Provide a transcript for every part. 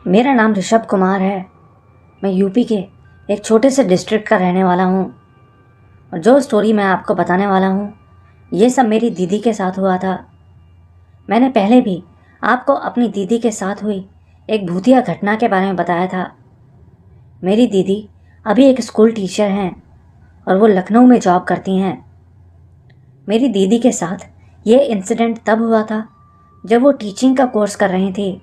मेरा नाम ऋषभ कुमार है। मैं यूपी के एक छोटे से डिस्ट्रिक्ट का रहने वाला हूँ और जो स्टोरी मैं आपको बताने वाला हूँ ये सब मेरी दीदी के साथ हुआ था। मैंने पहले भी आपको अपनी दीदी के साथ हुई एक भूतिया घटना के बारे में बताया था। मेरी दीदी अभी एक स्कूल टीचर हैं और वो लखनऊ में जॉब करती हैं। मेरी दीदी के साथ ये इंसिडेंट तब हुआ था जब वो टीचिंग का कोर्स कर रही थी।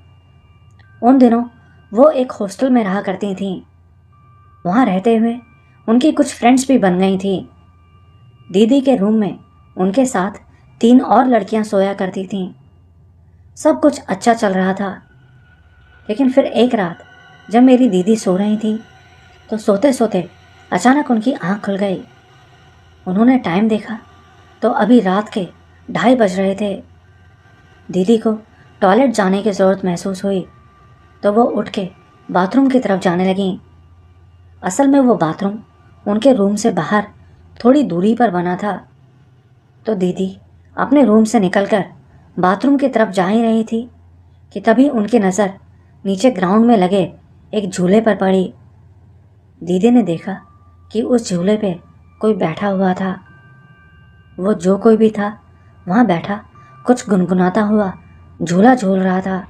उन दिनों वो एक हॉस्टल में रहा करती थीं। वहाँ रहते हुए उनकी कुछ फ्रेंड्स भी बन गई थीं। दीदी के रूम में उनके साथ 3 और लड़कियां सोया करती थीं। सब कुछ अच्छा चल रहा था, लेकिन फिर एक रात जब मेरी दीदी सो रही थी तो सोते सोते अचानक उनकी आंख खुल गई। उन्होंने टाइम देखा तो अभी रात के 2:30 बज रहे थे। दीदी को टॉयलेट जाने की ज़रूरत महसूस हुई तो वो उठ के बाथरूम की तरफ जाने लगीं। असल में वो बाथरूम उनके रूम से बाहर थोड़ी दूरी पर बना था। तो दीदी अपने रूम से निकलकर बाथरूम की तरफ जा ही रही थी कि तभी उनकी नज़र नीचे ग्राउंड में लगे एक झूले पर पड़ी। दीदी ने देखा कि उस झूले पे कोई बैठा हुआ था। वो जो कोई भी था वहाँ बैठा कुछ गुनगुनाता हुआ झूला झूल रहा था।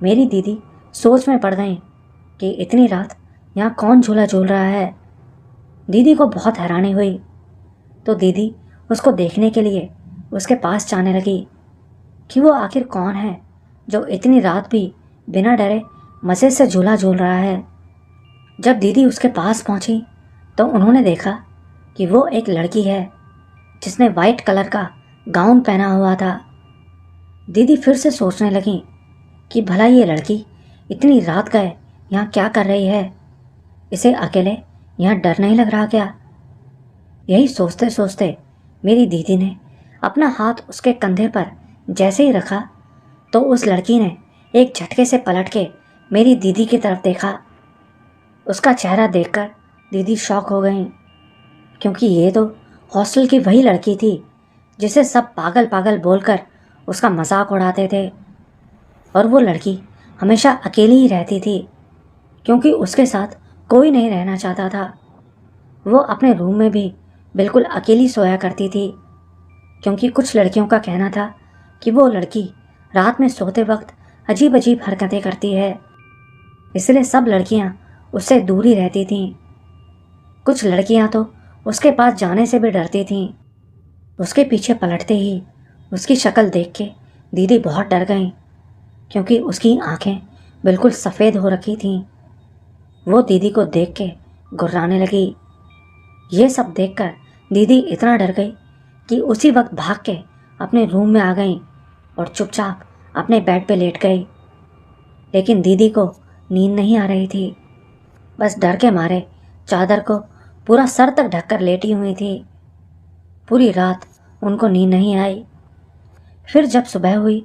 मेरी दीदी सोच में पड़ गई कि इतनी रात यहाँ कौन झूला झूल रहा है। दीदी को बहुत हैरानी हुई तो दीदी उसको देखने के लिए उसके पास जाने लगी कि वो आखिर कौन है जो इतनी रात भी बिना डरे मज़े से झूला झूल रहा है। जब दीदी उसके पास पहुंची तो उन्होंने देखा कि वो एक लड़की है जिसने वाइट कलर का गाउन पहना हुआ था। दीदी फिर से सोचने लगी कि भला ये लड़की इतनी रात गए यहाँ क्या कर रही है। इसे अकेले यहाँ डर नहीं लग रहा क्या। यही सोचते सोचते मेरी दीदी ने अपना हाथ उसके कंधे पर जैसे ही रखा तो उस लड़की ने एक झटके से पलट के मेरी दीदी की तरफ देखा। उसका चेहरा देखकर दीदी शॉक हो गई, क्योंकि ये तो हॉस्टल की वही लड़की थी जिसे सब पागल पागल बोलकर उसका मजाक उड़ाते थे। और वो लड़की हमेशा अकेली ही रहती थी क्योंकि उसके साथ कोई नहीं रहना चाहता था। वो अपने रूम में भी बिल्कुल अकेली सोया करती थी, क्योंकि कुछ लड़कियों का कहना था कि वो लड़की रात में सोते वक्त अजीब अजीब हरकतें करती है, इसलिए सब लड़कियां उससे दूर ही रहती थीं। कुछ लड़कियां तो उसके पास जाने से भी डरती थीं। उसके पीछे पलटते ही उसकी शक्ल देख के दीदी बहुत डर गईं, क्योंकि उसकी आंखें बिल्कुल सफ़ेद हो रखी थीं। वो दीदी को देख के गुर्राने लगी। ये सब देखकर दीदी इतना डर गई कि उसी वक्त भाग के अपने रूम में आ गई और चुपचाप अपने बेड पे लेट गई। लेकिन दीदी को नींद नहीं आ रही थी, बस डर के मारे चादर को पूरा सर तक ढककर लेटी हुई थी। पूरी रात उनको नींद नहीं आई। फिर जब सुबह हुई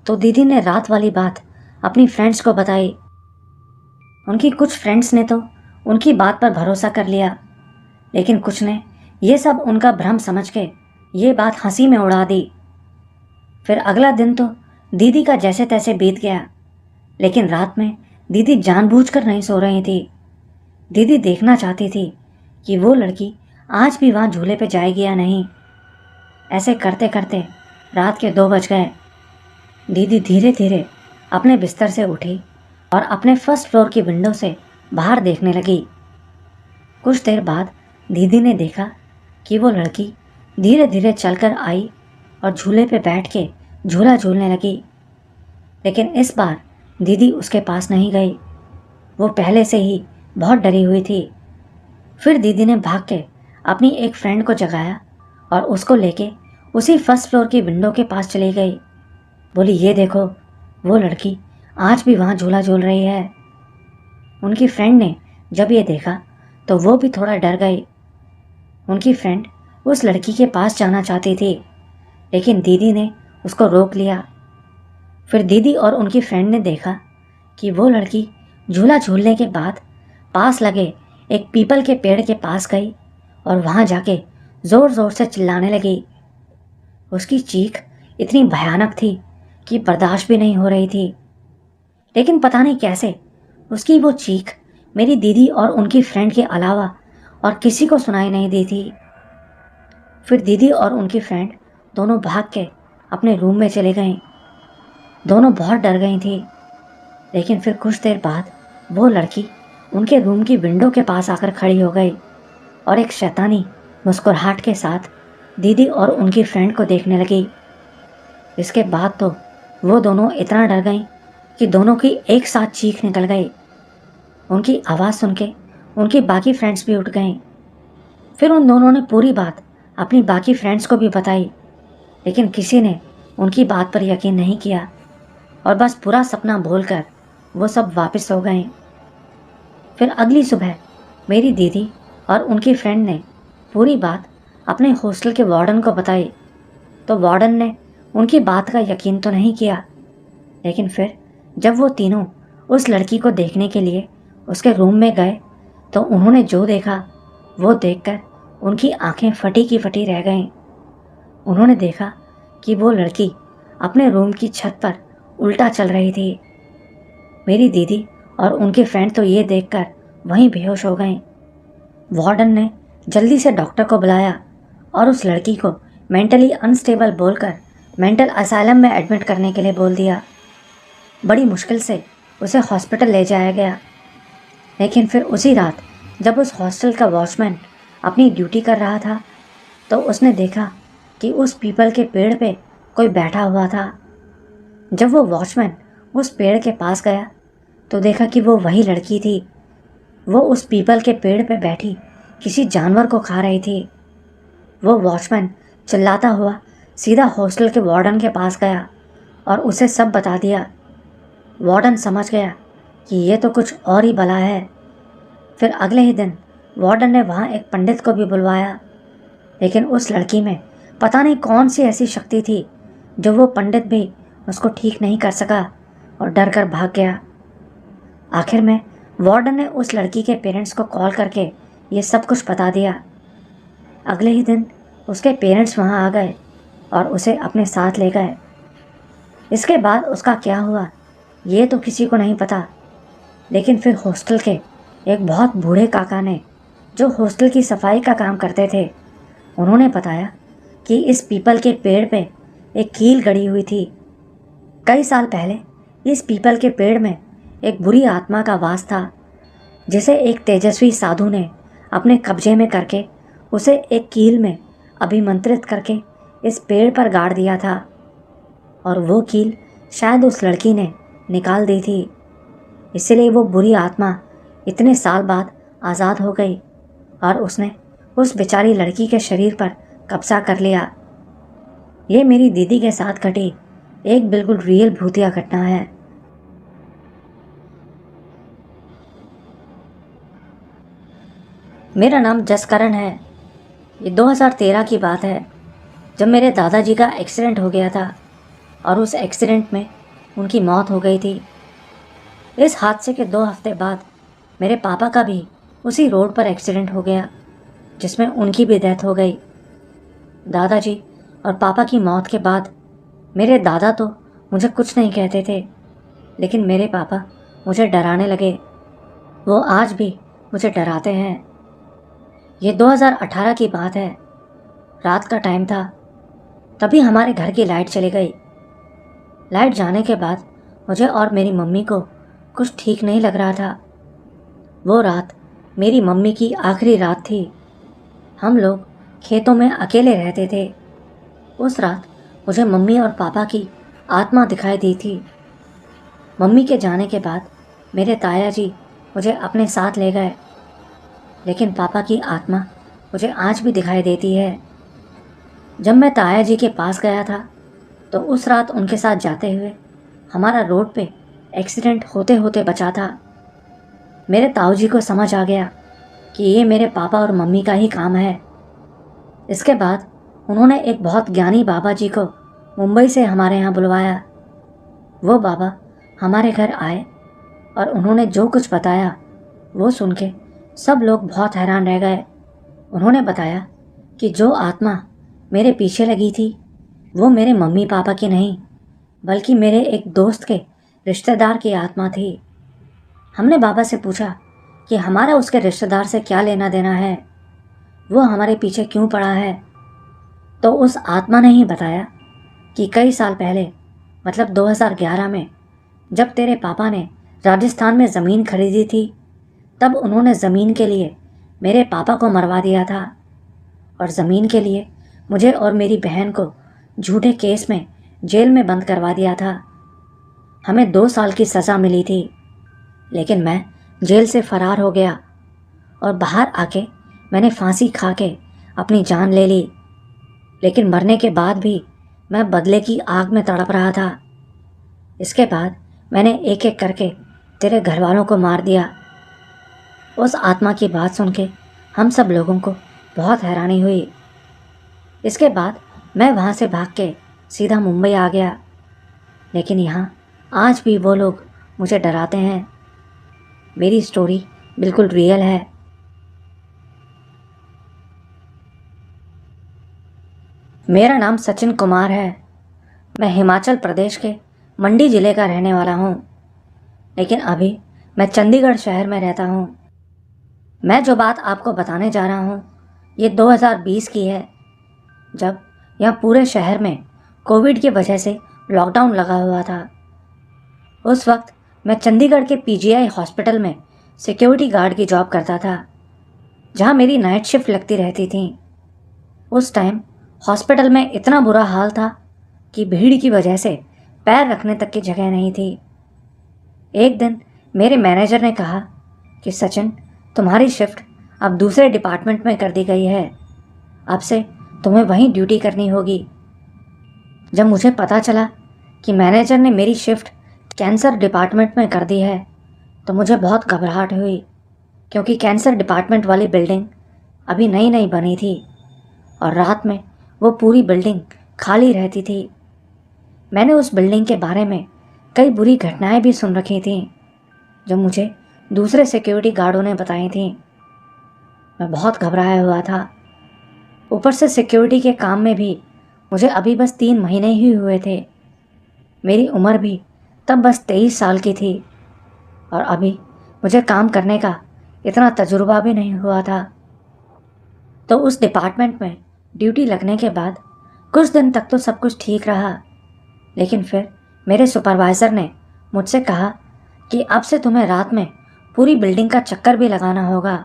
तो दीदी ने रात वाली बात अपनी फ्रेंड्स को बताई। उनकी कुछ फ्रेंड्स ने तो उनकी बात पर भरोसा कर लिया, लेकिन कुछ ने ये सब उनका भ्रम समझ के ये बात हंसी में उड़ा दी। फिर अगला दिन तो दीदी का जैसे तैसे बीत गया, लेकिन रात में दीदी जानबूझकर नहीं सो रही थी। दीदी देखना चाहती थी कि वो लड़की आज भी वहाँ झूले पे जाएगी या नहीं। ऐसे करते करते रात के 2 बज गए। दीदी धीरे धीरे अपने बिस्तर से उठी और अपने फर्स्ट फ्लोर की विंडो से बाहर देखने लगी। कुछ देर बाद दीदी ने देखा कि वो लड़की धीरे धीरे चलकर आई और झूले पे बैठ के झूला झूलने लगी। लेकिन इस बार दीदी उसके पास नहीं गई। वो पहले से ही बहुत डरी हुई थी। फिर दीदी ने भाग के अपनी एक फ्रेंड को जगाया और उसको लेके उसी फर्स्ट फ्लोर की विंडो के पास चली गई। बोली, ये देखो, वो लड़की आज भी वहाँ झूला झूल रही है। उनकी फ्रेंड ने जब ये देखा तो वो भी थोड़ा डर गई। उनकी फ्रेंड उस लड़की के पास जाना चाहती थी, लेकिन दीदी ने उसको रोक लिया। फिर दीदी और उनकी फ्रेंड ने देखा कि वो लड़की झूला झूलने के बाद पास लगे एक पीपल के पेड़ के पास गई और वहाँ जाके ज़ोर ज़ोर से चिल्लाने लगी। उसकी चीख इतनी भयानक थी कि बर्दाश्त भी नहीं हो रही थी, लेकिन पता नहीं कैसे उसकी वो चीख मेरी दीदी और उनकी फ्रेंड के अलावा और किसी को सुनाई नहीं दी थी। फिर दीदी और उनकी फ्रेंड दोनों भाग के अपने रूम में चले गए। दोनों बहुत डर गई थी, लेकिन फिर कुछ देर बाद वो लड़की उनके रूम की विंडो के पास आकर खड़ी हो गई और एक शैतानी मुस्कुराहट के साथ दीदी और उनकी फ्रेंड को देखने लगी। इसके बाद तो वो दोनों इतना डर गईं कि दोनों की एक साथ चीख निकल गई। उनकी आवाज़ सुन के उनकी बाकी फ्रेंड्स भी उठ गईं। फिर उन दोनों ने पूरी बात अपनी बाकी फ्रेंड्स को भी बताई, लेकिन किसी ने उनकी बात पर यकीन नहीं किया और बस पूरा सपना भूलकर वो सब वापस सो गए। फिर अगली सुबह मेरी दीदी और उनकी फ्रेंड ने पूरी बात अपने हॉस्टल के वार्डन को बताई, तो वार्डन ने उनकी बात का यकीन तो नहीं किया, लेकिन फिर जब वो तीनों उस लड़की को देखने के लिए उसके रूम में गए तो उन्होंने जो देखा वो देखकर उनकी आंखें फटी की फटी रह गईं। उन्होंने देखा कि वो लड़की अपने रूम की छत पर उल्टा चल रही थी। मेरी दीदी और उनकी फ्रेंड तो ये देखकर वहीं बेहोश हो गईं। वार्डन ने जल्दी से डॉक्टर को बुलाया और उस लड़की को मेंटली अनस्टेबल बोलकर मेंटल असाइलम में एडमिट करने के लिए बोल दिया। बड़ी मुश्किल से उसे हॉस्पिटल ले जाया गया, लेकिन फिर उसी रात जब उस हॉस्टल का वॉचमैन अपनी ड्यूटी कर रहा था तो उसने देखा कि उस पीपल के पेड़ पे कोई बैठा हुआ था। जब वो वॉचमैन उस पेड़ के पास गया तो देखा कि वो वही लड़की थी। वो उस पीपल के पेड़ पे बैठी किसी जानवर को खा रही थी। वो वॉचमैन चिल्लाता हुआ सीधा हॉस्टल के वार्डन के पास गया और उसे सब बता दिया। वार्डन समझ गया कि ये तो कुछ और ही भला है। फिर अगले ही दिन वार्डन ने वहाँ एक पंडित को भी बुलवाया, लेकिन उस लड़की में पता नहीं कौन सी ऐसी शक्ति थी जो वो पंडित भी उसको ठीक नहीं कर सका और डर कर भाग गया। आखिर में वार्डन ने उस लड़की के पेरेंट्स को कॉल करके ये सब कुछ बता दिया। अगले ही दिन उसके पेरेंट्स वहाँ आ गए और उसे अपने साथ ले गए। इसके बाद उसका क्या हुआ ये तो किसी को नहीं पता, लेकिन फिर हॉस्टल के एक बहुत बूढ़े काका ने, जो हॉस्टल की सफाई का काम करते थे, उन्होंने बताया कि इस पीपल के पेड़ पे एक कील गड़ी हुई थी। कई साल पहले इस पीपल के पेड़ में एक बुरी आत्मा का वास था, जिसे एक तेजस्वी साधु ने अपने कब्जे में करके उसे एक कील में अभिमंत्रित करके इस पेड़ पर गाड़ दिया था, और वो कील शायद उस लड़की ने निकाल दी थी। इसलिए वो बुरी आत्मा इतने साल बाद आज़ाद हो गई और उसने उस बेचारी लड़की के शरीर पर कब्जा कर लिया। ये मेरी दीदी के साथ घटी एक बिल्कुल रियल भूतिया घटना है। मेरा नाम जसकरण है। ये 2013 की बात है, जब मेरे दादाजी का एक्सीडेंट हो गया था और उस एक्सीडेंट में उनकी मौत हो गई थी। इस हादसे के 2 हफ्ते बाद मेरे पापा का भी उसी रोड पर एक्सीडेंट हो गया, जिसमें उनकी भी डेथ हो गई। दादाजी और पापा की मौत के बाद मेरे दादा तो मुझे कुछ नहीं कहते थे, लेकिन मेरे पापा मुझे डराने लगे। वो आज भी मुझे डराते हैं। ये 2018 की बात है। रात का टाइम था, तभी हमारे घर की लाइट चली गई। लाइट जाने के बाद मुझे और मेरी मम्मी को कुछ ठीक नहीं लग रहा था। वो रात मेरी मम्मी की आखिरी रात थी। हम लोग खेतों में अकेले रहते थे। उस रात मुझे मम्मी और पापा की आत्मा दिखाई दी थी। मम्मी के जाने के बाद मेरे ताया जी मुझे अपने साथ ले गए, लेकिन पापा की आत्मा मुझे आज भी दिखाई देती है। जब मैं ताया जी के पास गया था तो उस रात उनके साथ जाते हुए हमारा रोड पे एक्सीडेंट होते होते बचा था। मेरे ताऊ जी को समझ आ गया कि ये मेरे पापा और मम्मी का ही काम है। इसके बाद उन्होंने एक बहुत ज्ञानी बाबा जी को मुंबई से हमारे यहाँ बुलवाया। वो बाबा हमारे घर आए और उन्होंने जो कुछ बताया वो सुन के सब लोग बहुत हैरान रह गए। उन्होंने बताया कि जो आत्मा मेरे पीछे लगी थी वो मेरे मम्मी पापा की नहीं, बल्कि मेरे एक दोस्त के रिश्तेदार की आत्मा थी। हमने बाबा से पूछा कि हमारा उसके रिश्तेदार से क्या लेना देना है, वो हमारे पीछे क्यों पड़ा है। तो उस आत्मा ने ही बताया कि कई साल पहले, मतलब 2011 में, जब तेरे पापा ने राजस्थान में ज़मीन खरीदी थी, तब उन्होंने ज़मीन के लिए मेरे पापा को मरवा दिया था और ज़मीन के लिए मुझे और मेरी बहन को झूठे केस में जेल में बंद करवा दिया था। हमें 2 साल की सज़ा मिली थी, लेकिन मैं जेल से फ़रार हो गया और बाहर आके मैंने फांसी खा के अपनी जान ले ली। लेकिन मरने के बाद भी मैं बदले की आग में तड़प रहा था। इसके बाद मैंने एक एक करके तेरे घर वालों को मार दिया। उस आत्मा की बात सुन के हम सब लोगों को बहुत हैरानी हुई। इसके बाद मैं वहाँ से भाग के सीधा मुंबई आ गया, लेकिन यहाँ आज भी वो लोग मुझे डराते हैं। मेरी स्टोरी बिल्कुल रियल है। मेरा नाम सचिन कुमार है। मैं हिमाचल प्रदेश के मंडी ज़िले का रहने वाला हूँ, लेकिन अभी मैं चंडीगढ़ शहर में रहता हूँ। मैं जो बात आपको बताने जा रहा हूँ ये 2020 की है, जब यहाँ पूरे शहर में कोविड की वजह से लॉकडाउन लगा हुआ था। उस वक्त मैं चंडीगढ़ के पीजीआई हॉस्पिटल में सिक्योरिटी गार्ड की जॉब करता था, जहाँ मेरी नाइट शिफ्ट लगती रहती थी। उस टाइम हॉस्पिटल में इतना बुरा हाल था कि भीड़ की वजह से पैर रखने तक की जगह नहीं थी। एक दिन मेरे मैनेजर ने कहा कि सचिन, तुम्हारी शिफ्ट अब दूसरे डिपार्टमेंट में कर दी गई है, अब से तुम्हें वहीं ड्यूटी करनी होगी। जब मुझे पता चला कि मैनेजर ने मेरी शिफ्ट कैंसर डिपार्टमेंट में कर दी है, तो मुझे बहुत घबराहट हुई, क्योंकि कैंसर डिपार्टमेंट वाली बिल्डिंग अभी नई नई बनी थी और रात में वो पूरी बिल्डिंग खाली रहती थी। मैंने उस बिल्डिंग के बारे में कई बुरी घटनाएं भी सुन रखी थीं, जो मुझे दूसरे सिक्योरिटी गार्डों ने बताई थीं। मैं बहुत घबराया हुआ था। ऊपर से सिक्योरिटी के काम में भी मुझे अभी बस 3 महीने ही हुए थे। मेरी उम्र भी तब बस 23 साल की थी और अभी मुझे काम करने का इतना तजुर्बा भी नहीं हुआ था। तो उस डिपार्टमेंट में ड्यूटी लगने के बाद कुछ दिन तक तो सब कुछ ठीक रहा, लेकिन फिर मेरे सुपरवाइज़र ने मुझसे कहा कि अब से तुम्हें रात में पूरी बिल्डिंग का चक्कर भी लगाना होगा।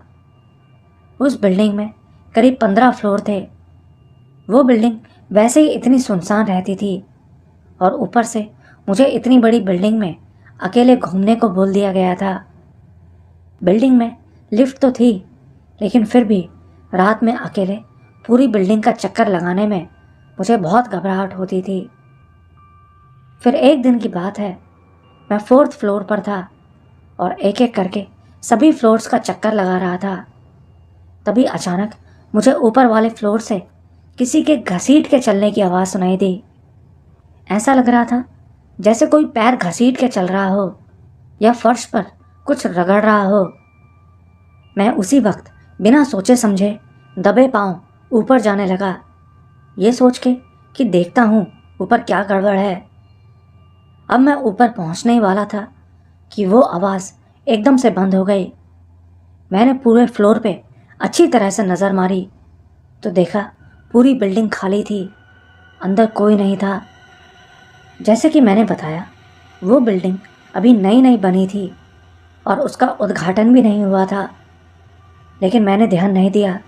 उस बिल्डिंग में करीब 15 फ्लोर थे। वो बिल्डिंग वैसे ही इतनी सुनसान रहती थी और ऊपर से मुझे इतनी बड़ी बिल्डिंग में अकेले घूमने को बोल दिया गया था। बिल्डिंग में लिफ्ट तो थी, लेकिन फिर भी रात में अकेले पूरी बिल्डिंग का चक्कर लगाने में मुझे बहुत घबराहट होती थी। फिर एक दिन की बात है, मैं 4th फ्लोर पर था और एक एक करके सभी फ्लोर्स का चक्कर लगा रहा था। तभी अचानक मुझे ऊपर वाले फ्लोर से किसी के घसीट के चलने की आवाज़ सुनाई दी। ऐसा लग रहा था जैसे कोई पैर घसीट के चल रहा हो या फर्श पर कुछ रगड़ रहा हो। मैं उसी वक्त बिना सोचे समझे दबे पांव ऊपर जाने लगा, ये सोच के कि देखता हूँ ऊपर क्या गड़बड़ है। अब मैं ऊपर पहुँचने ही वाला था कि वो आवाज़ एकदम से बंद हो गई। मैंने पूरे फ्लोर पे अच्छी तरह से नज़र मारी तो देखा पूरी बिल्डिंग खाली थी, अंदर कोई नहीं था। जैसे कि मैंने बताया, वो बिल्डिंग अभी नई नई बनी थी और उसका उद्घाटन भी नहीं हुआ था, लेकिन मैंने ध्यान नहीं दिया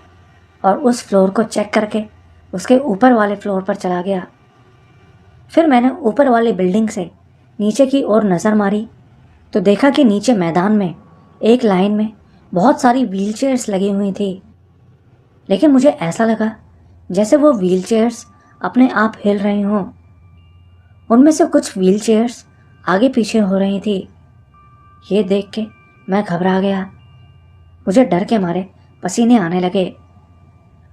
और उस फ्लोर को चेक करके उसके ऊपर वाले फ्लोर पर चला गया। फिर मैंने ऊपर वाली बिल्डिंग से नीचे की ओर नज़र मारी तो देखा कि नीचे मैदान में एक लाइन में बहुत सारी व्हीलचेयर्स लगी हुई थी, लेकिन मुझे ऐसा लगा जैसे वो व्हीलचेयर्स अपने आप हिल रही हों। उनमें से कुछ व्हीलचेयर्स आगे पीछे हो रही थी। ये देख के मैं घबरा गया। मुझे डर के मारे पसीने आने लगे।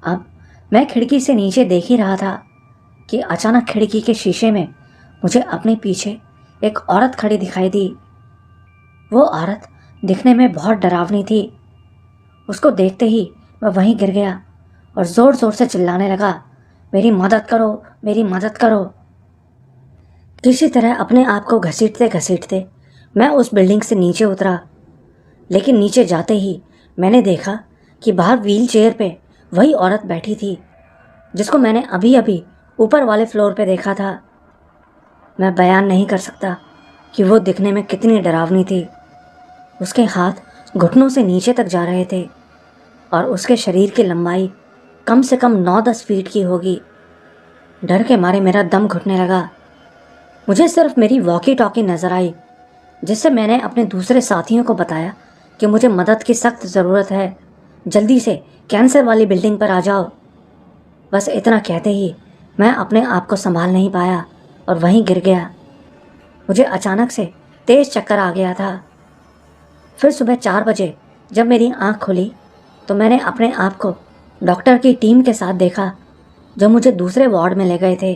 अब मैं खिड़की से नीचे देख ही रहा था कि अचानक खिड़की के शीशे में मुझे अपने पीछे एक औरत खड़ी दिखाई दी। वो औरत दिखने में बहुत डरावनी थी। उसको देखते ही मैं वहीं गिर गया और ज़ोर ज़ोर से चिल्लाने लगा, मेरी मदद करो, मेरी मदद करो। किसी तरह अपने आप को घसीटते घसीटते मैं उस बिल्डिंग से नीचे उतरा लेकिन नीचे जाते ही मैंने देखा कि बाहर व्हील चेयर पे वही औरत बैठी थी जिसको मैंने अभी अभी ऊपर वाले फ्लोर पे देखा था। मैं बयान नहीं कर सकता कि वो दिखने में कितनी डरावनी थी। उसके हाथ घुटनों से नीचे तक जा रहे थे और उसके शरीर की लंबाई कम से कम 9-10 फीट की होगी। डर के मारे मेरा दम घुटने लगा। मुझे सिर्फ मेरी वॉकी टॉकी नजर आई, जिससे मैंने अपने दूसरे साथियों को बताया कि मुझे मदद की सख्त ज़रूरत है, जल्दी से कैंसर वाली बिल्डिंग पर आ जाओ। बस इतना कहते ही मैं अपने आप को संभाल नहीं पाया और वहीं गिर गया। मुझे अचानक से तेज चक्कर आ गया था। फिर सुबह 4 बजे जब मेरी आंख खुली तो मैंने अपने आप को डॉक्टर की टीम के साथ देखा जो मुझे दूसरे वार्ड में ले गए थे।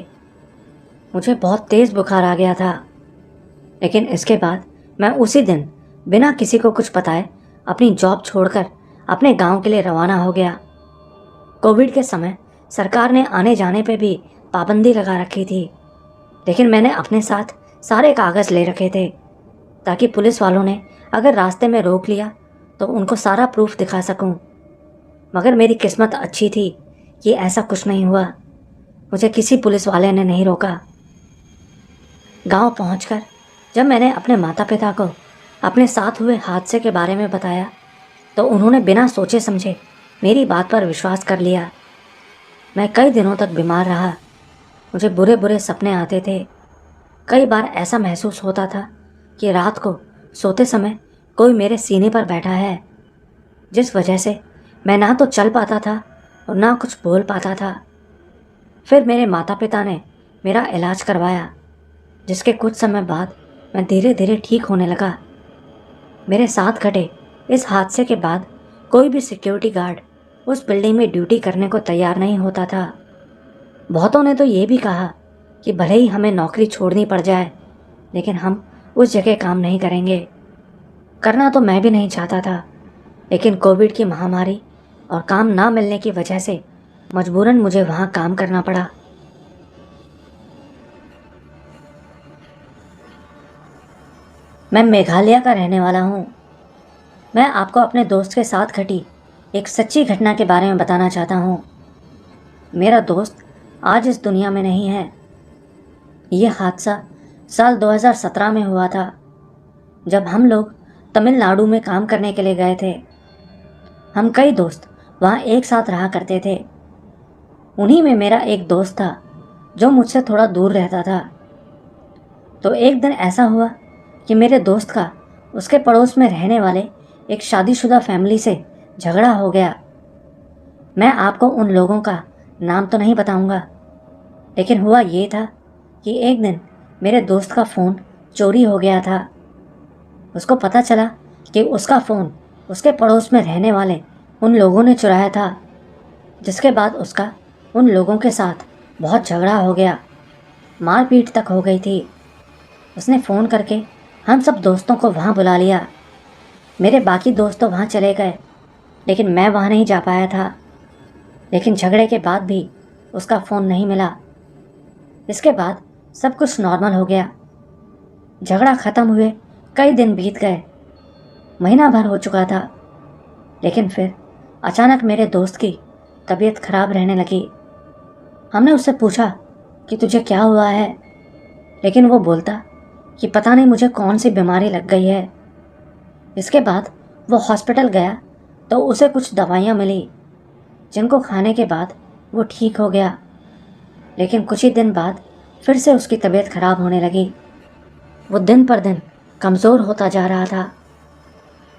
मुझे बहुत तेज़ बुखार आ गया था, लेकिन इसके बाद मैं उसी दिन बिना किसी को कुछ बताए अपनी जॉब छोड़कर अपने गांव के लिए रवाना हो गया। कोविड के समय सरकार ने आने जाने पे भी पाबंदी लगा रखी थी, लेकिन मैंने अपने साथ सारे कागज़ ले रखे थे ताकि पुलिस वालों ने अगर रास्ते में रोक लिया तो उनको सारा प्रूफ दिखा सकूं। मगर मेरी किस्मत अच्छी थी कि ऐसा कुछ नहीं हुआ। मुझे किसी पुलिस वाले ने नहीं रोका। गांव पहुंचकर जब मैंने अपने माता पिता को अपने साथ हुए हादसे के बारे में बताया तो उन्होंने बिना सोचे समझे मेरी बात पर विश्वास कर लिया। मैं कई दिनों तक बीमार रहा। मुझे बुरे बुरे सपने आते थे। कई बार ऐसा महसूस होता था कि रात को सोते समय कोई मेरे सीने पर बैठा है, जिस वजह से मैं ना तो चल पाता था और ना कुछ बोल पाता था। फिर मेरे माता पिता ने मेरा इलाज करवाया, जिसके कुछ समय बाद मैं धीरे धीरे ठीक होने लगा। मेरे साथ घटे इस हादसे के बाद कोई भी सिक्योरिटी गार्ड उस बिल्डिंग में ड्यूटी करने को तैयार नहीं होता था। बहुतों ने तो ये भी कहा कि भले ही हमें नौकरी छोड़नी पड़ जाए, लेकिन हम उस जगह काम नहीं करेंगे। करना तो मैं भी नहीं चाहता था, लेकिन कोविड की महामारी और काम ना मिलने की वजह से मजबूरन मुझे वहाँ काम करना पड़ा। मैं मेघालय का रहने वाला हूँ। मैं आपको अपने दोस्त के साथ घटी एक सच्ची घटना के बारे में बताना चाहता हूँ। मेरा दोस्त आज इस दुनिया में नहीं है। यह हादसा साल 2017 में हुआ था, जब हम लोग तमिलनाडु में काम करने के लिए गए थे। हम कई दोस्त वहाँ एक साथ रहा करते थे। उन्हीं में मेरा एक दोस्त था जो मुझसे थोड़ा दूर रहता था। तो एक दिन ऐसा हुआ कि मेरे दोस्त का उसके पड़ोस में रहने वाले एक शादीशुदा फैमिली से झगड़ा हो गया। मैं आपको उन लोगों का नाम तो नहीं बताऊंगा, लेकिन हुआ ये था कि एक दिन मेरे दोस्त का फ़ोन चोरी हो गया था। उसको पता चला कि उसका फ़ोन उसके पड़ोस में रहने वाले उन लोगों ने चुराया था, जिसके बाद उसका उन लोगों के साथ बहुत झगड़ा हो गया, मारपीट तक हो गई थी। उसने फ़ोन करके हम सब दोस्तों को वहाँ बुला लिया। मेरे बाकी दोस्त तो वहाँ चले गए, लेकिन मैं वहाँ नहीं जा पाया था। लेकिन झगड़े के बाद भी उसका फ़ोन नहीं मिला। इसके बाद सब कुछ नॉर्मल हो गया। झगड़ा ख़त्म हुए कई दिन बीत गए, महीना भर हो चुका था, लेकिन फिर अचानक मेरे दोस्त की तबीयत खराब रहने लगी। हमने उससे पूछा कि तुझे क्या हुआ है, लेकिन वो बोलता कि पता नहीं मुझे कौन सी बीमारी लग गई है। इसके बाद वो हॉस्पिटल गया तो उसे कुछ दवाइयाँ मिली, जिनको खाने के बाद वो ठीक हो गया। लेकिन कुछ ही दिन बाद फिर से उसकी तबीयत खराब होने लगी। वो दिन पर दिन कमज़ोर होता जा रहा था।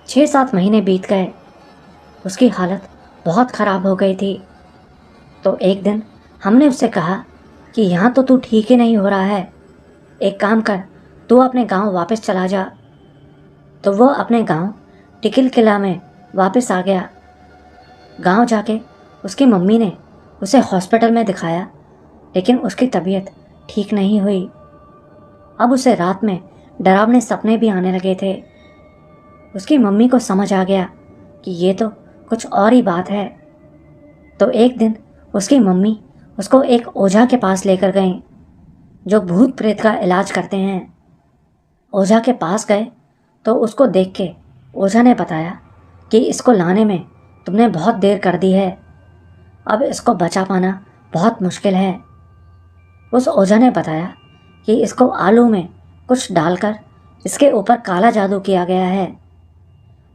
6-7 महीने बीत गए। उसकी हालत बहुत ख़राब हो गई थी। तो एक दिन हमने उससे कहा कि यहाँ तो तू ठीक ही नहीं हो रहा है, एक काम कर, तू अपने गांव वापस चला जा। तो वो अपने गांव टिकिल किला में वापस आ गया। गांव जाके उसकी मम्मी ने उसे हॉस्पिटल में दिखाया, लेकिन उसकी तबीयत ठीक नहीं हुई। अब उसे रात में डरावने सपने भी आने लगे थे। उसकी मम्मी को समझ आ गया कि ये तो कुछ और ही बात है। तो एक दिन उसकी मम्मी उसको एक ओझा के पास लेकर गई, जो भूत प्रेत का इलाज करते हैं। ओझा के पास गए तो उसको देख के ओझा ने बताया कि इसको लाने में तुमने बहुत देर कर दी है, अब इसको बचा पाना बहुत मुश्किल है। उस ओझा ने बताया कि इसको आलू में कुछ डालकर इसके ऊपर काला जादू किया गया है।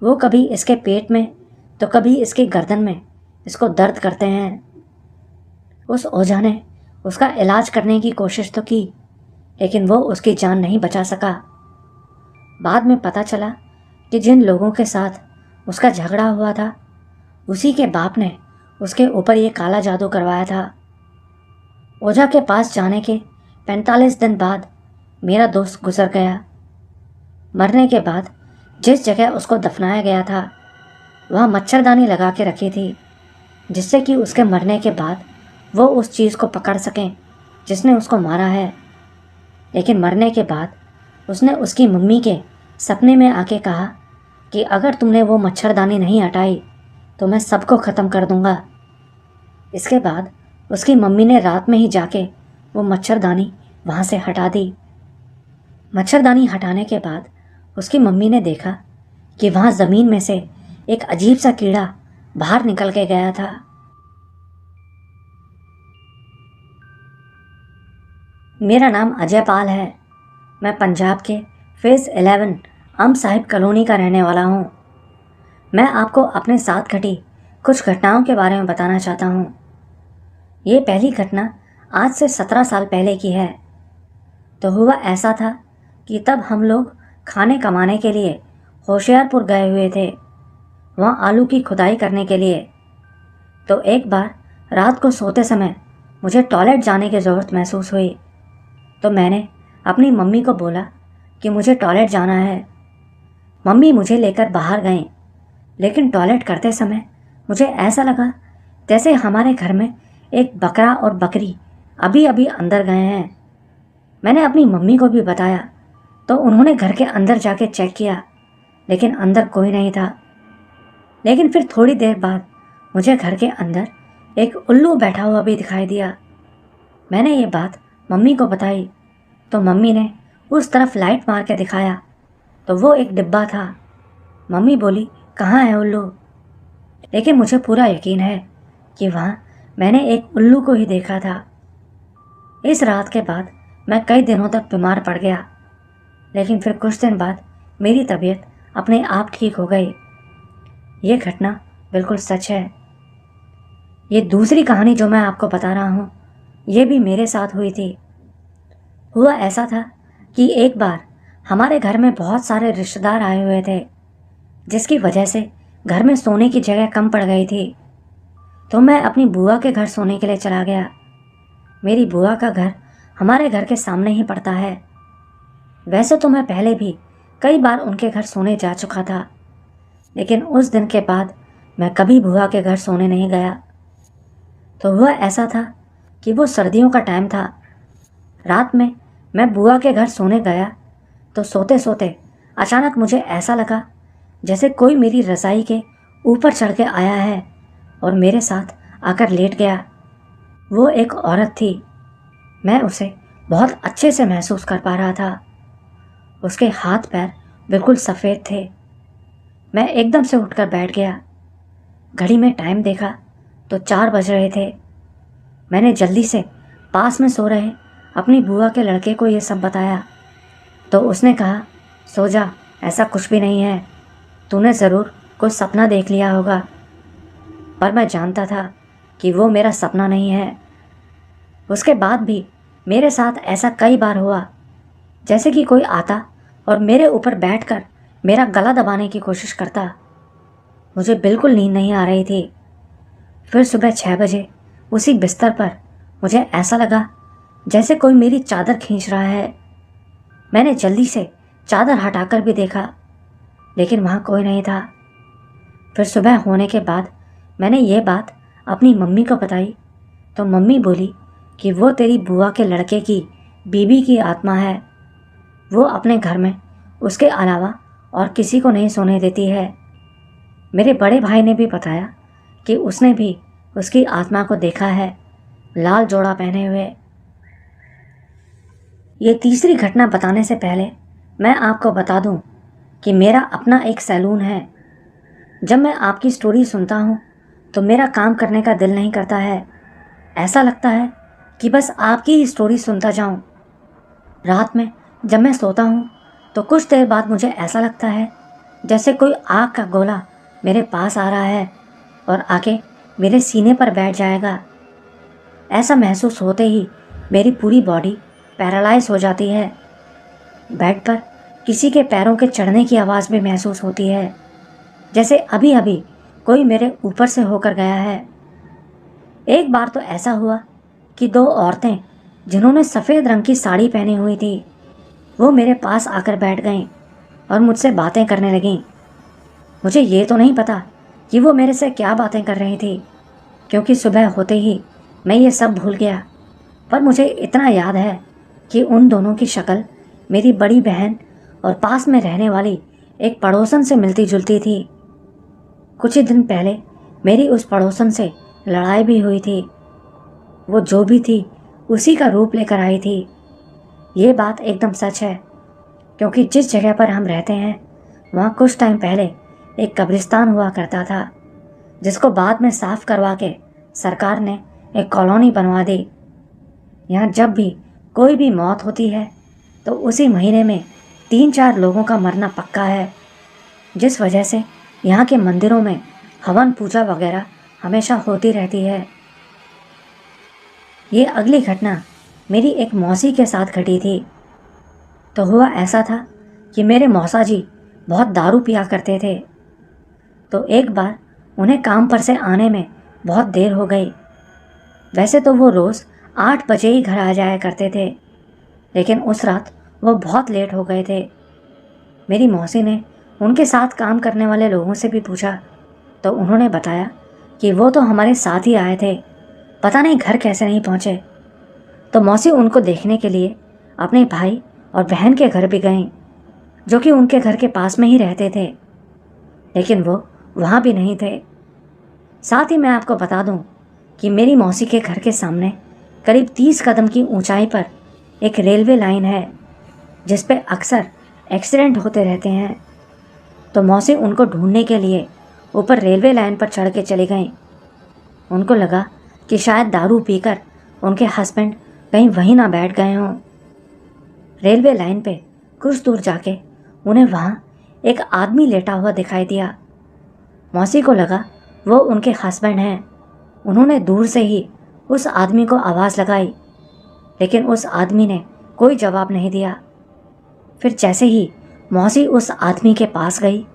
वो कभी इसके पेट में तो कभी इसकी गर्दन में इसको दर्द करते हैं। उस ओझा ने उसका इलाज करने की कोशिश तो की, लेकिन वो उसकी जान नहीं बचा सका। बाद में पता चला कि जिन लोगों के साथ उसका झगड़ा हुआ था, उसी के बाप ने उसके ऊपर ये काला जादू करवाया था। ओझा के पास जाने के 45 दिन बाद मेरा दोस्त गुजर गया। मरने के बाद जिस जगह उसको दफनाया गया था, वहाँ मच्छरदानी लगा के रखी थी, जिससे कि उसके मरने के बाद वो उस चीज़ को पकड़ सकें जिसने उसको मारा है। लेकिन मरने के बाद उसने उसकी मम्मी के सपने में आके कहा कि अगर तुमने वो मच्छरदानी नहीं हटाई तो मैं सबको ख़त्म कर दूंगा। इसके बाद उसकी मम्मी ने रात में ही जाके वो मच्छरदानी वहाँ से हटा दी। मच्छरदानी हटाने के बाद उसकी मम्मी ने देखा कि वहाँ ज़मीन में से एक अजीब सा कीड़ा बाहर निकल के गया था। मेरा नाम अजय पाल है। मैं पंजाब के फेज़ 11 अम साहिब कॉलोनी का रहने वाला हूँ। मैं आपको अपने साथ घटी कुछ घटनाओं के बारे में बताना चाहता हूँ। ये पहली घटना आज से 17 साल पहले की है। तो हुआ ऐसा था कि तब हम लोग खाने कमाने के लिए होशियारपुर गए हुए थे, वहाँ आलू की खुदाई करने के लिए। तो एक बार रात को सोते समय मुझे टॉयलेट जाने की ज़रूरत महसूस हुई, तो मैंने अपनी मम्मी को बोला कि मुझे टॉयलेट जाना है। मम्मी मुझे लेकर बाहर गईं, लेकिन टॉयलेट करते समय मुझे ऐसा लगा जैसे हमारे घर में एक बकरा और बकरी अभी अभी अंदर गए हैं। मैंने अपनी मम्मी को भी बताया, तो उन्होंने घर के अंदर जाके चेक किया, लेकिन अंदर कोई नहीं था। लेकिन फिर थोड़ी देर बाद मुझे घर के अंदर एक उल्लू बैठा हुआ भी दिखाई दिया। मैंने ये बात मम्मी को बताई, तो मम्मी ने उस तरफ लाइट मार के दिखाया, तो वो एक डिब्बा था। मम्मी बोली, कहाँ है उल्लू? लेकिन मुझे पूरा यकीन है कि वहाँ मैंने एक उल्लू को ही देखा था। इस रात के बाद मैं कई दिनों तक बीमार पड़ गया, लेकिन फिर कुछ दिन बाद मेरी तबीयत अपने आप ठीक हो गई। ये घटना बिल्कुल सच है। ये दूसरी कहानी जो मैं आपको बता रहा हूँ, ये भी मेरे साथ हुई थी। हुआ ऐसा था कि एक बार हमारे घर में बहुत सारे रिश्तेदार आए हुए थे, जिसकी वजह से घर में सोने की जगह कम पड़ गई थी। तो मैं अपनी बुआ के घर सोने के लिए चला गया। मेरी बुआ का घर हमारे घर के सामने ही पड़ता है। वैसे तो मैं पहले भी कई बार उनके घर सोने जा चुका था, लेकिन उस दिन के बाद मैं कभी बुआ के घर सोने नहीं गया। तो हुआ ऐसा था कि वो सर्दियों का टाइम था। रात में मैं बुआ के घर सोने गया, तो सोते सोते अचानक मुझे ऐसा लगा जैसे कोई मेरी रज़ाई के ऊपर चढ़ के आया है और मेरे साथ आकर लेट गया। वो एक औरत थी। मैं उसे बहुत अच्छे से महसूस कर पा रहा था। उसके हाथ पैर बिल्कुल सफ़ेद थे। मैं एकदम से उठकर बैठ गया। घड़ी में टाइम देखा तो 4 बज रहे थे। मैंने जल्दी से पास में सो रहे अपनी बुआ के लड़के को ये सब बताया, तो उसने कहा, सो जा, ऐसा कुछ भी नहीं है, तूने ज़रूर कोई सपना देख लिया होगा। पर मैं जानता था कि वो मेरा सपना नहीं है। उसके बाद भी मेरे साथ ऐसा कई बार हुआ, जैसे कि कोई आता और मेरे ऊपर बैठकर मेरा गला दबाने की कोशिश करता। मुझे बिल्कुल नींद नहीं आ रही थी। फिर सुबह 6 बजे उसी बिस्तर पर मुझे ऐसा लगा जैसे कोई मेरी चादर खींच रहा है। मैंने जल्दी से चादर हटाकर भी देखा, लेकिन वहाँ कोई नहीं था। फिर सुबह होने के बाद मैंने ये बात अपनी मम्मी को बताई, तो मम्मी बोली कि वो तेरी बुआ के लड़के की बीबी की आत्मा है। वो अपने घर में उसके अलावा और किसी को नहीं सोने देती है। मेरे बड़े भाई ने भी बताया कि उसने भी उसकी आत्मा को देखा है, लाल जोड़ा पहने हुए। ये तीसरी घटना बताने से पहले मैं आपको बता दूं कि मेरा अपना एक सैलून है। जब मैं आपकी स्टोरी सुनता हूँ तो मेरा काम करने का दिल नहीं करता है। ऐसा लगता है कि बस आपकी ही स्टोरी सुनता जाऊँ। रात में जब मैं सोता हूँ तो कुछ देर बाद मुझे ऐसा लगता है जैसे कोई आग का गोला मेरे पास आ रहा है और आके मेरे सीने पर बैठ जाएगा। ऐसा महसूस होते ही मेरी पूरी बॉडी पैरालाइज हो जाती है। बेड पर किसी के पैरों के चढ़ने की आवाज़ भी महसूस होती है, जैसे अभी अभी कोई मेरे ऊपर से होकर गया है। एक बार तो ऐसा हुआ कि दो औरतें जिन्होंने सफ़ेद रंग की साड़ी पहनी हुई थी वो मेरे पास आकर बैठ गईं और मुझसे बातें करने लगीं। मुझे ये तो नहीं पता कि वो मेरे से क्या बातें कर रही थी, क्योंकि सुबह होते ही मैं ये सब भूल गया। पर मुझे इतना याद है कि उन दोनों की शक्ल मेरी बड़ी बहन और पास में रहने वाली एक पड़ोसन से मिलती जुलती थी। कुछ ही दिन पहले मेरी उस पड़ोसन से लड़ाई भी हुई थी। वो जो भी थी उसी का रूप लेकर आई थी। ये बात एकदम सच है, क्योंकि जिस जगह पर हम रहते हैं वहाँ कुछ टाइम पहले एक कब्रिस्तान हुआ करता था, जिसको बाद में साफ करवा के सरकार ने एक कॉलोनी बनवा दी। यहाँ जब भी कोई भी मौत होती है तो उसी महीने में 3-4 लोगों का मरना पक्का है, जिस वजह से यहाँ के मंदिरों में हवन पूजा वगैरह हमेशा होती रहती है। ये अगली घटना मेरी एक मौसी के साथ घटी थी। तो हुआ ऐसा था कि मेरे मौसा जी बहुत दारू पिया करते थे। तो एक बार उन्हें काम पर से आने में बहुत देर हो गई। वैसे तो वो रोज़ 8 बजे ही घर आ जाया करते थे, लेकिन उस रात वो बहुत लेट हो गए थे। मेरी मौसी ने उनके साथ काम करने वाले लोगों से भी पूछा तो उन्होंने बताया कि वो तो हमारे साथ ही आए थे, पता नहीं घर कैसे नहीं पहुँचे। तो मौसी उनको देखने के लिए अपने भाई और बहन के घर भी गईं, जो कि उनके घर के पास में ही रहते थे, लेकिन वो वहाँ भी नहीं थे। साथ ही मैं आपको बता दूं कि मेरी मौसी के घर के सामने करीब 30 कदम की ऊंचाई पर एक रेलवे लाइन है, जिस पे अक्सर एक्सीडेंट होते रहते हैं। तो मौसी उनको ढूंढने के लिए ऊपर रेलवे लाइन पर चढ़ के चली गईं। उनको लगा कि शायद दारू पीकर उनके हस्बैंड कहीं वहीं ना बैठ गए हों। रेलवे लाइन पे कुछ दूर जाके उन्हें वहाँ एक आदमी लेटा हुआ दिखाई दिया। मौसी को लगा वो उनके हस्बैंड हैं। उन्होंने दूर से ही उस आदमी को आवाज़ लगाई, लेकिन उस आदमी ने कोई जवाब नहीं दिया। फिर जैसे ही मौसी उस आदमी के पास गई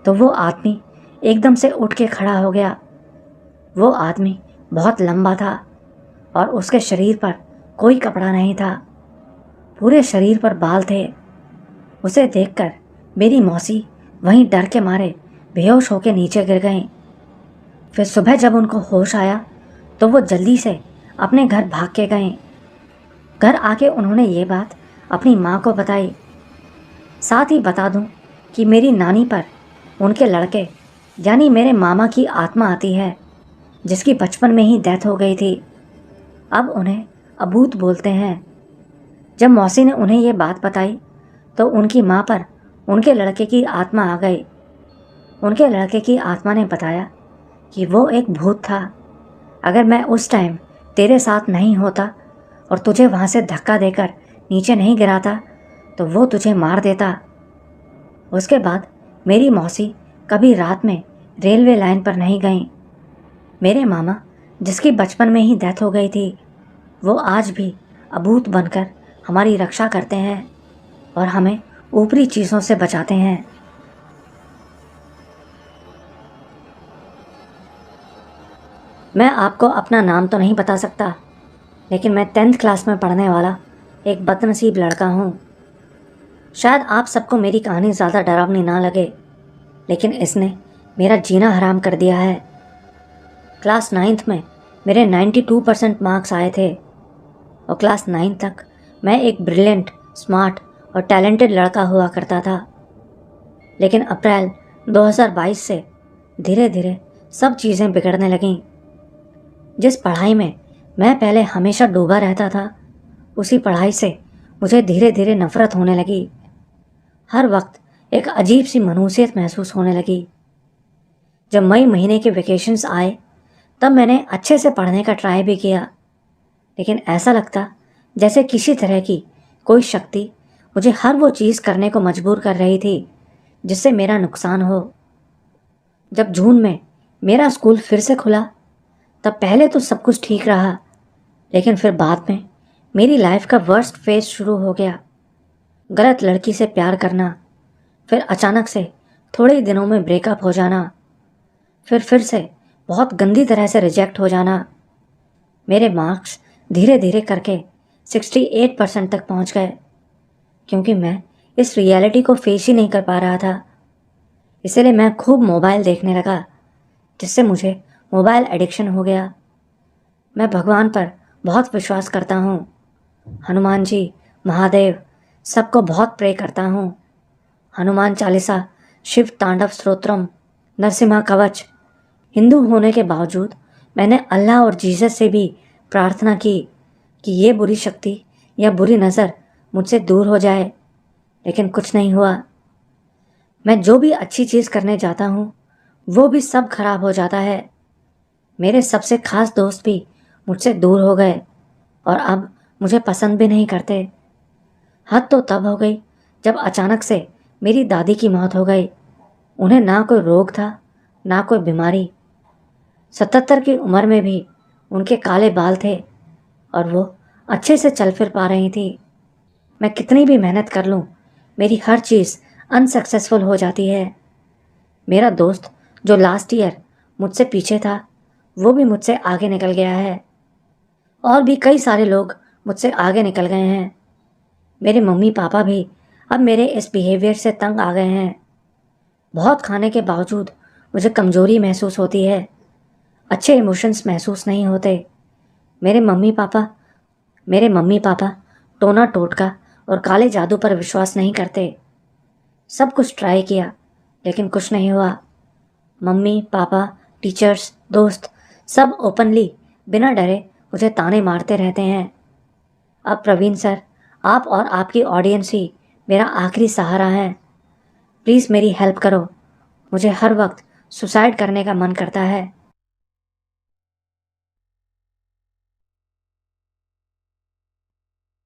तो वो आदमी एकदम से उठ के खड़ा हो गया। वो आदमी बहुत लंबा था और उसके शरीर पर कोई कपड़ा नहीं था, पूरे शरीर पर बाल थे। उसे देखकर मेरी मौसी वहीं डर के मारे बेहोश होकर नीचे गिर गईं। फिर सुबह जब उनको होश आया तो वो जल्दी से अपने घर भाग के गए। घर आके उन्होंने ये बात अपनी माँ को बताई। साथ ही बता दूं कि मेरी नानी पर उनके लड़के यानी मेरे मामा की आत्मा आती है, जिसकी बचपन में ही डेथ हो गई थी। अब उन्हें अभूत बोलते हैं। जब मौसी ने उन्हें ये बात बताई तो उनकी माँ पर उनके लड़के की आत्मा आ गई। उनके लड़के की आत्मा ने बताया कि वो एक भूत था। अगर मैं उस टाइम तेरे साथ नहीं होता और तुझे वहाँ से धक्का देकर नीचे नहीं गिराता तो वो तुझे मार देता। उसके बाद मेरी मौसी कभी रात में रेलवे लाइन पर नहीं गईं। मेरे मामा, जिसकी बचपन में ही डेथ हो गई थी, वो आज भी अभूत बनकर हमारी रक्षा करते हैं और हमें ऊपरी चीज़ों से बचाते हैं। मैं आपको अपना नाम तो नहीं बता सकता, लेकिन मैं 10th क्लास में पढ़ने वाला एक बदनसीब लड़का हूँ। शायद आप सबको मेरी कहानी ज़्यादा डरावनी ना लगे, लेकिन इसने मेरा जीना हराम कर दिया है। क्लास 9th में मेरे 92% मार्क्स आए थे और क्लास 9 तक मैं एक ब्रिलियंट, स्मार्ट और टैलेंटेड लड़का हुआ करता था। लेकिन अप्रैल 2022 से धीरे धीरे सब चीज़ें बिगड़ने लगीं। जिस पढ़ाई में मैं पहले हमेशा डूबा रहता था, उसी पढ़ाई से मुझे धीरे धीरे नफ़रत होने लगी। हर वक्त एक अजीब सी मायूसियत महसूस होने लगी। जब मई महीने के वेकेशंस आए तब मैंने अच्छे से पढ़ने का ट्राई भी किया, लेकिन ऐसा लगता जैसे किसी तरह की कोई शक्ति मुझे हर वो चीज़ करने को मजबूर कर रही थी जिससे मेरा नुकसान हो। जब जून में मेरा स्कूल फिर से खुला तब पहले तो सब कुछ ठीक रहा, लेकिन फिर बाद में मेरी लाइफ का वर्स्ट फेज शुरू हो गया। गलत लड़की से प्यार करना, फिर अचानक से थोड़े ही दिनों में ब्रेकअप हो जाना, फिर से बहुत गंदी तरह से रिजेक्ट हो जाना। मेरे मार्क्स धीरे धीरे करके 68% तक पहुंच गए, क्योंकि मैं इस रियलिटी को फेस ही नहीं कर पा रहा था। इसीलिए मैं खूब मोबाइल देखने लगा, जिससे मुझे मोबाइल एडिक्शन हो गया। मैं भगवान पर बहुत विश्वास करता हूँ, हनुमान जी, महादेव, सबको बहुत प्रे करता हूँ। हनुमान चालीसा, शिव तांडव स्तोत्रम, नरसिम्हा कवच। हिंदू होने के बावजूद मैंने अल्लाह और जीसस से भी प्रार्थना की कि ये बुरी शक्ति या बुरी नज़र मुझसे दूर हो जाए, लेकिन कुछ नहीं हुआ। मैं जो भी अच्छी चीज़ करने जाता हूँ वो भी सब खराब हो जाता है। मेरे सबसे खास दोस्त भी मुझसे दूर हो गए और अब मुझे पसंद भी नहीं करते। हद तो तब हो गई जब अचानक से मेरी दादी की मौत हो गई। उन्हें ना कोई रोग था, ना कोई बीमारी। 77 की उम्र में भी उनके काले बाल थे और वो अच्छे से चल फिर पा रही थी। मैं कितनी भी मेहनत कर लूँ, मेरी हर चीज़ अनसक्सेसफुल हो जाती है। मेरा दोस्त जो लास्ट ईयर मुझसे पीछे था वो भी मुझसे आगे निकल गया है, और भी कई सारे लोग मुझसे आगे निकल गए हैं। मेरे मम्मी पापा भी अब मेरे इस बिहेवियर से तंग आ गए हैं। बहुत खाने के बावजूद मुझे कमज़ोरी महसूस होती है, अच्छे इमोशंस महसूस नहीं होते। मेरे मम्मी पापा टोना टोटका और काले जादू पर विश्वास नहीं करते। सब कुछ ट्राई किया, लेकिन कुछ नहीं हुआ। मम्मी पापा, टीचर्स, दोस्त सब ओपनली बिना डरे मुझे ताने मारते रहते हैं। अब प्रवीण सर, आप और आपकी ऑडियंस ही मेरा आखिरी सहारा है। प्लीज़ मेरी हेल्प करो। मुझे हर वक्त सुसाइड करने का मन करता है।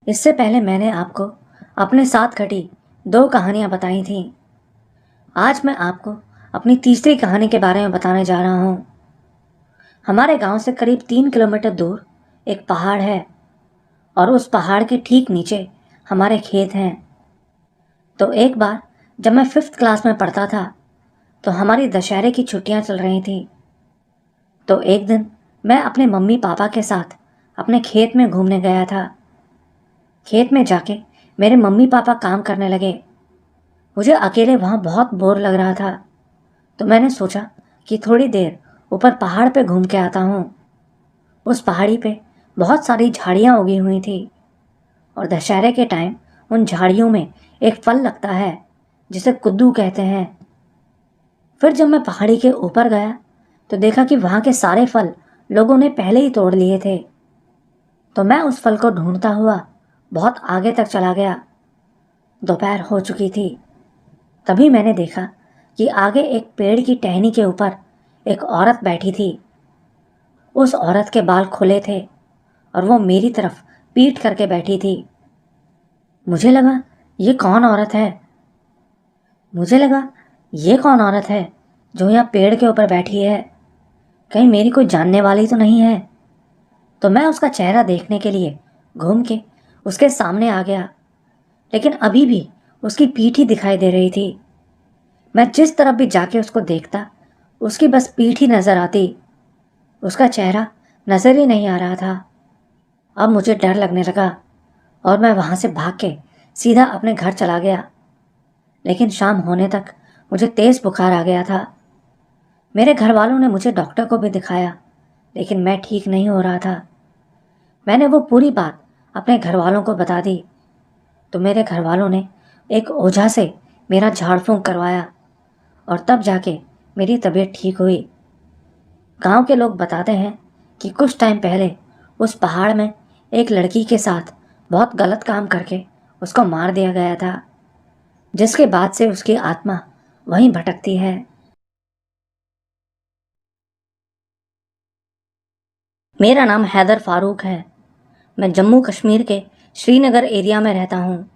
इससे पहले मैंने आपको अपने साथ घटी 2 कहानियाँ बताई थीं। आज मैं आपको अपनी तीसरी कहानी के बारे में बताने जा रहा हूँ। हमारे गांव से करीब 3 किलोमीटर दूर एक पहाड़ है और उस पहाड़ के ठीक नीचे हमारे खेत हैं। तो एक बार जब मैं 5th क्लास में पढ़ता था तो हमारी दशहरे की छुट्टियां चल रही थी। तो एक दिन मैं अपने मम्मी पापा के साथ अपने खेत में घूमने गया था। खेत में जाके मेरे मम्मी पापा काम करने लगे। मुझे अकेले वहाँ बहुत बोर लग रहा था, तो मैंने सोचा कि थोड़ी देर ऊपर पहाड़ पे घूम के आता हूँ। उस पहाड़ी पे बहुत सारी झाड़ियाँ उगी हुई थी और दशहरे के टाइम उन झाड़ियों में एक फल लगता है जिसे कुद्दू कहते हैं। फिर जब मैं पहाड़ी के ऊपर गया तो देखा कि वहाँ के सारे फल लोगों ने पहले ही तोड़ लिए थे। तो मैं उस फल को ढूंढता हुआ बहुत आगे तक चला गया। दोपहर हो चुकी थी। तभी मैंने देखा कि आगे एक पेड़ की टहनी के ऊपर एक औरत बैठी थी। उस औरत के बाल खुले थे और वो मेरी तरफ पीठ करके बैठी थी। मुझे लगा ये कौन औरत है। मुझे लगा ये कौन औरत है जो यहाँ पेड़ के ऊपर बैठी है। कहीं मेरी कोई जानने वाली तो नहीं है। तो मैं उसका चेहरा देखने के लिए घूम के उसके सामने आ गया, लेकिन अभी भी उसकी पीठ ही दिखाई दे रही थी। मैं जिस तरफ भी जाके उसको देखता उसकी बस पीठ ही नजर आती, उसका चेहरा नजर ही नहीं आ रहा था। अब मुझे डर लगने लगा और मैं वहाँ से भाग के सीधा अपने घर चला गया। लेकिन शाम होने तक मुझे तेज़ बुखार आ गया था। मेरे घर वालों ने मुझे डॉक्टर को भी दिखाया, लेकिन मैं ठीक नहीं हो रहा था। मैंने वो पूरी बात अपने घर वालों को बता दी तो मेरे घर वालों ने एक ओझा से मेरा झाड़ फूंक करवाया और तब जाके मेरी तबीयत ठीक हुई। गांव के लोग बताते हैं कि कुछ टाइम पहले उस पहाड़ में एक लड़की के साथ बहुत गलत काम करके उसको मार दिया गया था। जिसके बाद से उसकी आत्मा वहीं भटकती है। मेरा नाम हैदर फारूक है। मैं जम्मू कश्मीर के श्रीनगर एरिया में रहता हूँ।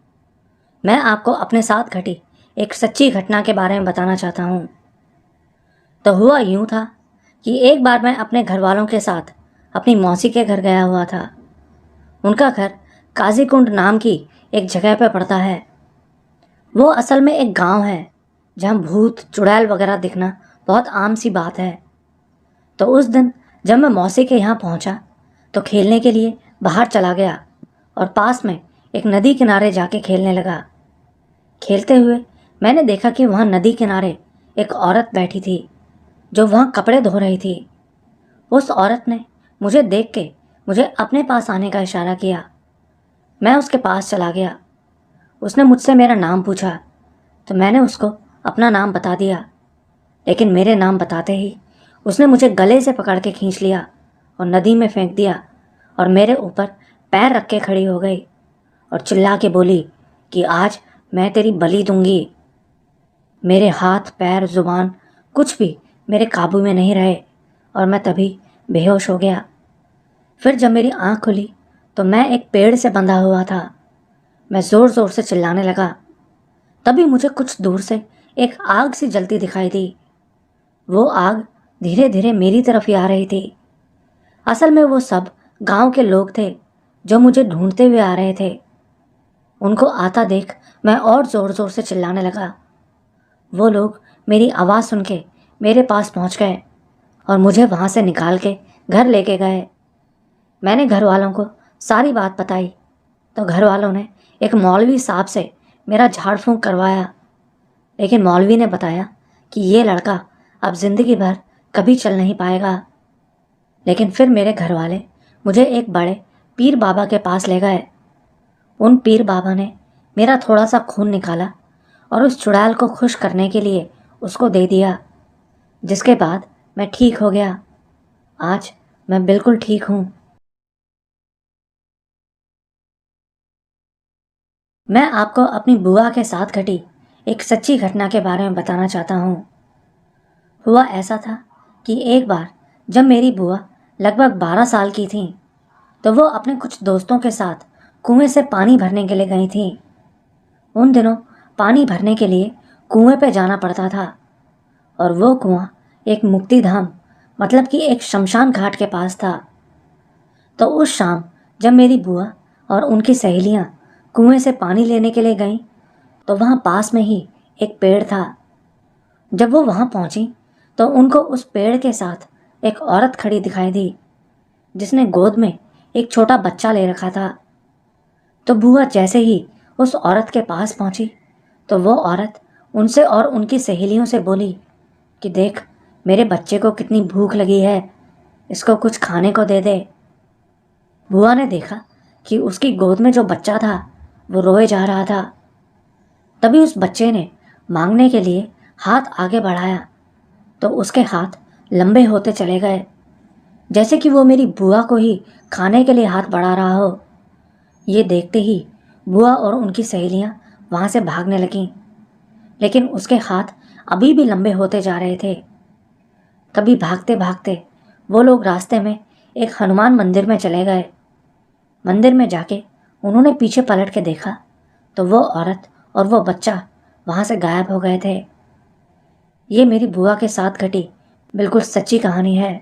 मैं आपको अपने साथ घटी एक सच्ची घटना के बारे में बताना चाहता हूँ। तो हुआ यूँ था कि एक बार मैं अपने घर वालों के साथ अपनी मौसी के घर गया हुआ था। उनका घर काजीकुंड नाम की एक जगह पर पड़ता है। वो असल में एक गांव है जहाँ भूत चुड़ैल वगैरह दिखना बहुत आम सी बात है। तो उस दिन जब मैं मौसी के यहाँ पहुँचा तो खेलने के लिए बाहर चला गया और पास में एक नदी किनारे जाके खेलने लगा। खेलते हुए मैंने देखा कि वहाँ नदी किनारे एक औरत बैठी थी जो वहाँ कपड़े धो रही थी। उस औरत ने मुझे देख के मुझे अपने पास आने का इशारा किया। मैं उसके पास चला गया। उसने मुझसे मेरा नाम पूछा तो मैंने उसको अपना नाम बता दिया, लेकिन मेरे नाम बताते ही उसने मुझे गले से पकड़ के खींच लिया और नदी में फेंक दिया और मेरे ऊपर पैर रख के खड़ी हो गई और चिल्ला के बोली कि आज मैं तेरी बलि दूंगी। मेरे हाथ पैर जुबान कुछ भी मेरे काबू में नहीं रहे और मैं तभी बेहोश हो गया। फिर जब मेरी आंख खुली तो मैं एक पेड़ से बंधा हुआ था। मैं ज़ोर ज़ोर से चिल्लाने लगा। तभी मुझे कुछ दूर से एक आग सी जलती दिखाई दी। वो आग धीरे धीरे मेरी तरफ ही आ रही थी। असल में वो सब गांव के लोग थे जो मुझे ढूंढते हुए आ रहे थे। उनको आता देख मैं और ज़ोर ज़ोर से चिल्लाने लगा। वो लोग मेरी आवाज़ सुन के मेरे पास पहुंच गए और मुझे वहाँ से निकाल के घर लेके गए। मैंने घर वालों को सारी बात बताई तो घर वालों ने एक मौलवी साहब से मेरा झाड़ फूंक करवाया, लेकिन मौलवी ने बताया कि ये लड़का अब ज़िंदगी भर कभी चल नहीं पाएगा। लेकिन फिर मेरे घर वाले मुझे एक बड़े पीर बाबा के पास ले गए। उन पीर बाबा ने मेरा थोड़ा सा खून निकाला और उस चुड़ैल को खुश करने के लिए उसको दे दिया, जिसके बाद मैं ठीक हो गया। आज मैं बिल्कुल ठीक हूँ। मैं आपको अपनी बुआ के साथ घटी एक सच्ची घटना के बारे में बताना चाहता हूँ। हुआ ऐसा था कि एक बार जब मेरी बुआ लगभग 12 साल की थी तो वो अपने कुछ दोस्तों के साथ कुएं से पानी भरने के लिए गई थी। उन दिनों पानी भरने के लिए कुएं पे जाना पड़ता था और वो कुआं एक मुक्ति धाम मतलब कि एक शमशान घाट के पास था। तो उस शाम जब मेरी बुआ और उनकी सहेलियां कुएं से पानी लेने के लिए गईं तो वहाँ पास में ही एक पेड़ था। जब वो वहाँ पहुंची तो उनको उस पेड़ के साथ एक औरत खड़ी दिखाई दी जिसने गोद में एक छोटा बच्चा ले रखा था। तो बुआ जैसे ही उस औरत के पास पहुंची तो वो औरत उनसे और उनकी सहेलियों से बोली कि देख, मेरे बच्चे को कितनी भूख लगी है, इसको कुछ खाने को दे दे। बुआ ने देखा कि उसकी गोद में जो बच्चा था वो रोए जा रहा था। तभी उस बच्चे ने मांगने के लिए हाथ आगे बढ़ाया तो उसके हाथ लंबे होते चले गए, जैसे कि वो मेरी बुआ को ही खाने के लिए हाथ बढ़ा रहा हो। ये देखते ही बुआ और उनकी सहेलियां वहां से भागने लगीं, लेकिन उसके हाथ अभी भी लंबे होते जा रहे थे। तभी भागते भागते वो लोग रास्ते में एक हनुमान मंदिर में चले गए। मंदिर में जाके उन्होंने पीछे पलट के देखा तो वो औरत और वो बच्चा वहां से गायब हो गए थे। ये मेरी बुआ के साथ घटी बिल्कुल सच्ची कहानी है।